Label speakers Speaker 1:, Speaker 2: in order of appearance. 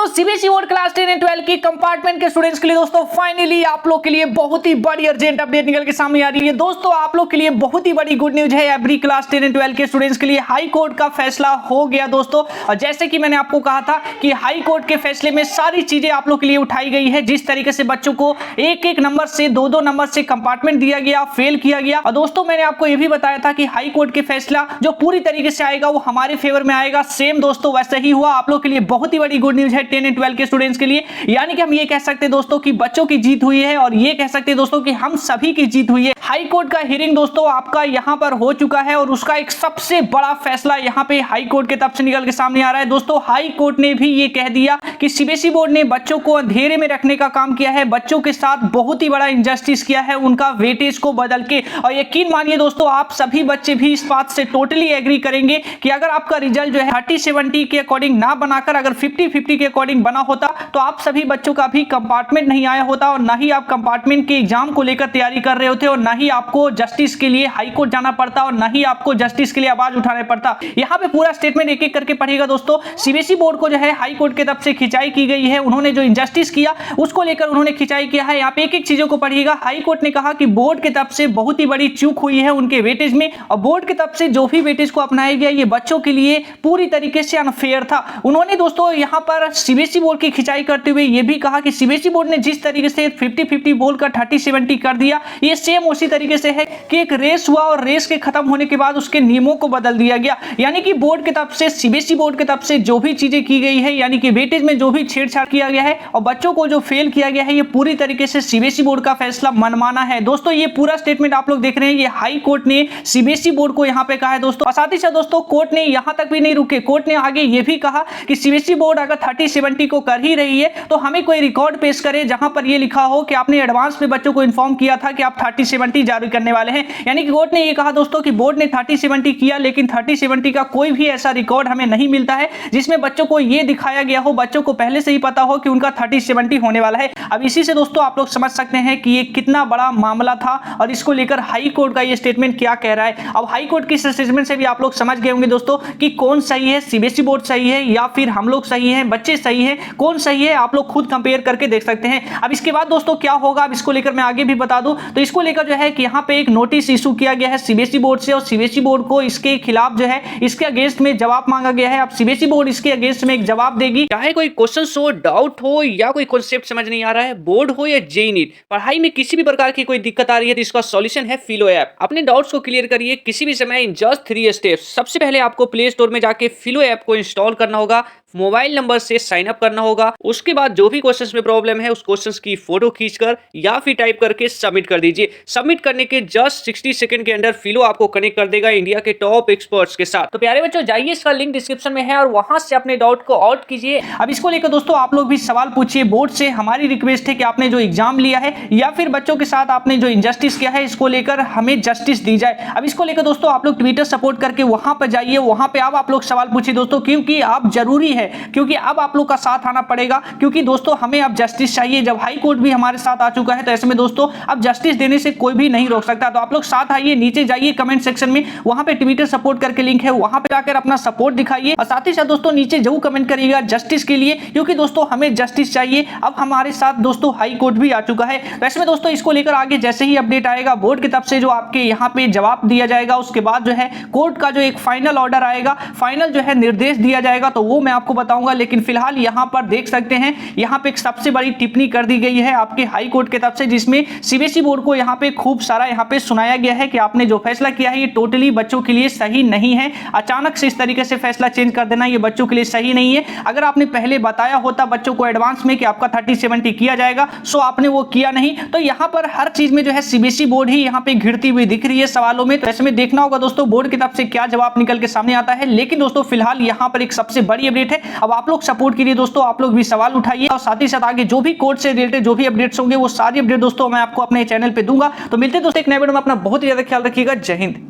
Speaker 1: दोस्तों CBSE board class 10 and 12 की compartment के स्टूडेंट्स के लिए दोस्तों फाइनली आप लोग के लिए बहुत ही बड़ी अर्जेंट अपडेट निकल के सामने आ रही है। दोस्तों आप लोग के लिए बहुत ही बड़ी गुड न्यूज है। एवरी क्लास 10 एंड 12 के स्टूडेंट्स के लिए हाई कोर्ट का फैसला हो गया दोस्तों। और जैसे कि मैंने आपको कहा था कि हाई कोर्ट के फैसले में सारी चीजें आप लोग के लिए उठाई गई है। जिस तरीके से बच्चों को एक एक नंबर से दो नंबर से कंपार्टमेंट दिया गया, फेल किया गया। और दोस्तों मैंने आपको यह भी बताया था कि हाई कोर्ट के फैसला जो पूरी तरीके से आएगा वो हमारे फेवर में आएगा। सेम दोस्तों वैसा ही हुआ। आप लोग के लिए बहुत ही बड़ी गुड न्यूज है 10 एंड 12 के स्टूडेंट्स के लिए। यानी कि हम ये कह सकते हैं दोस्तों कि बच्चों की जीत हुई है और ये कह सकते हैं दोस्तों कि हम सभी की जीत हुई है। हाई कोर्ट का हियरिंग दोस्तों आपका यहां पर हो चुका है और उसका एक सबसे बड़ा फैसला यहां पे हाई कोर्ट के तरफ से निकल के सामने आ रहा है। दोस्तों हाई कोर्ट ने भी ये कह दिया कि सीबीएसई बोर्ड ने बच्चों को अंधेरे में रखने का काम किया है, बच्चों के साथ बहुत ही बड़ा इंजस्टिस किया है उनका वेटेज को बदल के। और यकीन मानिए दोस्तों आप सभी बच्चे भी इस बात से टोटली एग्री करेंगे कि अगर आपका रिजल्ट जो है 30-70 के अकॉर्डिंग ना बनाकर अगर 50-50 के अकॉर्डिंग बना होता तो आप सभी बच्चों का भी कंपार्टमेंट नहीं आया होता और ना ही आप कंपार्टमेंट के एग्जाम को लेकर तैयारी कर रहे होते और ना ही आपको जस्टिस के लिए हाई कोर्ट जाना पड़ता और ना ही आपको जस्टिस के लिए आवाज उठाना पड़ता। यहाँ पे पूरा स्टेटमेंट एक एक करके पढ़िएगा दोस्तों। सीबीएसई बोर्ड को जो है हाई कोर्ट की तरफ से खिंचाई की गई है। उन्होंने जो इंजस्टिस किया उसको लेकर उन्होंने खिंचाई किया है। यहाँ पे एक एक चीजों को पढ़िएगा। हाई कोर्ट ने कहा कि बोर्ड की तरफ से बहुत ही बड़ी चूक हुई है उनके वेटेज में और बोर्ड की तरफ से जो भी वेटेज को अपनाया गया ये बच्चों के लिए पूरी तरीके से अनफेयर था। उन्होंने दोस्तों यहाँ पर सीबीएसई बोर्ड की खिंचाई करते हुए ये भी कहा कि सीबीएसई बोर्ड ने जिस तरीके से 50-50 बोलकर 30-70 कर दिया ये सेम उसी तरीके से है कि एक रेस हुआ और रेस के खत्म होने के बाद उसके नियमों को बदल दिया गया। यानी कि बोर्ड की तरफ से सीबीएसई बोर्ड की तरफ से जो भी चीजें की गई है यानी कि वेटेज में जो भी छेड़छाड़ किया गया है और बच्चों को जो फेल किया गया है ये पूरी तरीके से सीबीएसई बोर्ड का फैसला मनमाना है। दोस्तों ये पूरा स्टेटमेंट आप लोग देख रहे हैं ये हाई कोर्ट ने सीबीएसई बोर्ड को यहाँ पे कहा है दोस्तों। और साथ ही साथ दोस्तों कोर्ट ने यहाँ तक भी नहीं रुके, कोर्ट ने आगे ये भी कहा कि सीबीएसई बोर्ड अगर 30-70 को कर ही रही है तो हमें कोई रिकॉर्ड पेश करे जहां पर ये लिखा हो कि आपने एडवांस में बच्चों को इन्फॉर्म किया था कि आप 30-70 जारी करने वाले हैं। यानी कि कोर्ट ने ये कहा दोस्तों कि बोर्ड ने 30-70 किया लेकिन 30-70 का कोई भी ऐसा रिकॉर्ड हमें नहीं मिलता है जिसमें बच्चों को ये दिखाया गया हो, बच्चों को पहले से ही पता हो कि उनका 30-70 होने वाला है। अब इसी से दोस्तों आप लोग समझ सकते हैं कि ये कितना बड़ा मामला था और इसको लेकर हाई कोर्ट का ये स्टेटमेंट क्या कह रहा है। अब हाई कोर्ट की स्टेटमेंट से भी आप लोग समझ गए होंगे दोस्तों कि कौन सही है, सीबीएसई बोर्ड सही है या फिर हम लोग सही हैं, बच्चे सही है, कौन सही है आप लोग खुद कंपेयर करके देख सकते हैं। अब इसके बाद दोस्तों क्या होगा अब इसको लेकर मैं आगे भी बता दूं तो इसको लेकर जो है कि यहाँ पे एक नोटिस इशू किया गया है सीबीएसई बोर्ड से और सीबीएसई बोर्ड को इसके खिलाफ जो है इसके अगेंस्ट में जवाब मांगा गया है। अब सीबीएसई बोर्ड इसके अगेंस्ट में एक जवाब देगी, चाहे कोई क्वेश्चन हो, डाउट हो या कोई कॉन्सेप्ट समझ नहीं आ रहा है, बोर्ड हो या जेईई नीट, पढ़ाई में किसी भी प्रकार की कोई दिक्कत आ रही है तो इसका सॉल्यूशन है फिलो ऐप। अपने डाउट्स को क्लियर करिए किसी भी समय इन जस्ट 3 स्टेप्स। सबसे पहले आपको प्ले स्टोर में जाके फिलो ऐप को इंस्टॉल करना होगा, मोबाइल नंबर से साइन अप करना होगा, उसके बाद जो भी क्वेश्चंस में प्रॉब्लम है उस क्वेश्चंस की फोटो खींचकर या फिर टाइप करके सबमिट कर दीजिए। सबमिट करने के जस्ट 60 सेकंड के अंदर फिलो आपको कनेक्ट कर देगा इंडिया के टॉप एक्सपर्ट्स के साथ। तो प्यारे बच्चों जाइए, इसका लिंक डिस्क्रिप्शन में है और वहां से अपने डाउट को आउट कीजिए। अब इसको लेकर दोस्तों आप लोग भी सवाल पूछिए बोर्ड से। हमारी रिक्वेस्ट है कि आपने जो एग्जाम लिया है या फिर बच्चों के साथ आपने जो इनजस्टिस किया है इसको लेकर हमें जस्टिस दी जाए। अब इसको लेकर दोस्तों आप लोग ट्विटर सपोर्ट करके वहां पर जाइए, वहां पे आप लोग सवाल पूछिए दोस्तों, क्योंकि आप जरूरी है, क्योंकि अब आप लोग का साथ आना पड़ेगा। क्योंकि दोस्तों हमें अब जस्टिस चाहिए। जब हाई कोर्ट भी हमारे साथ आ चुका है तो ऐसे में दोस्तों अब जस्टिस देने से कोई भी नहीं रोक सकता। तो आप लोग साथ आइए, नीचे जाइए कमेंट सेक्शन में, वहां पे ट्विटर सपोर्ट करके लिंक है, वहां पे जाकर अपना सपोर्ट दिखाइए और साथ ही साथ दोस्तों नीचे जरूर कमेंट करिएगा जस्टिस के लिए, क्योंकि दोस्तों हमें जस्टिस चाहिए। अब हमारे साथ दोस्तों हाई कोर्ट भी आ चुका है। तो ऐसे में दोस्तों इसको लेकर आगे जैसे ही अपडेट आएगा बोर्ड की तरफ से जो आपके यहाँ पे जवाब दिया जाएगा, उसके बाद जो है कोर्ट का जो एक फाइनल ऑर्डर आएगा, फाइनल जो है निर्देश दिया जाएगा तो वो मैं आपको बताऊंगा। लेकिन फिलहाल यहाँ पर देख सकते हैं यहाँ पे एक सबसे बड़ी टिप्पणी कर दी गई है आपके हाई कोर्ट की तरफ से, जिसमें सीबीएसई बोर्ड को यहाँ पे खूब सारा यहाँ पे सुनाया गया है कि आपने जो फैसला किया है ये टोटली बच्चों के लिए सही नहीं है। अचानक से इस तरीके से फैसला चेंज कर देना ये बच्चों के लिए सही नहीं है। अगर आपने पहले बताया होता बच्चों को एडवांस में कि आपका 30-70 किया जाएगा सो आपने वो किया नहीं। तो यहाँ पर हर चीज में जो है सीबीएसई बोर्ड ही यहाँ पे घिरती हुई दिख रही है सवालों में। तो ऐसे में देखना होगा दोस्तों बोर्ड की तरफ से क्या जवाब निकल के सामने आता है। लेकिन दोस्तों फिलहाल यहाँ पर एक सबसे बड़ी अपडेट है। अब आप लोग सपोर्ट के लिए दोस्तों आप लोग भी सवाल उठाइए और साथ ही साथ आगे जो भी कोर्ट से रिलेटेड जो भी अपडेट्स होंगे वो सारी अपडेट दोस्तों मैं आपको अपने चैनल पे दूंगा। तो मिलते हैं दोस्तों एक नए वीडियो में, अपना बहुत ही ज्यादा ख्याल रखिएगा। जय हिंद।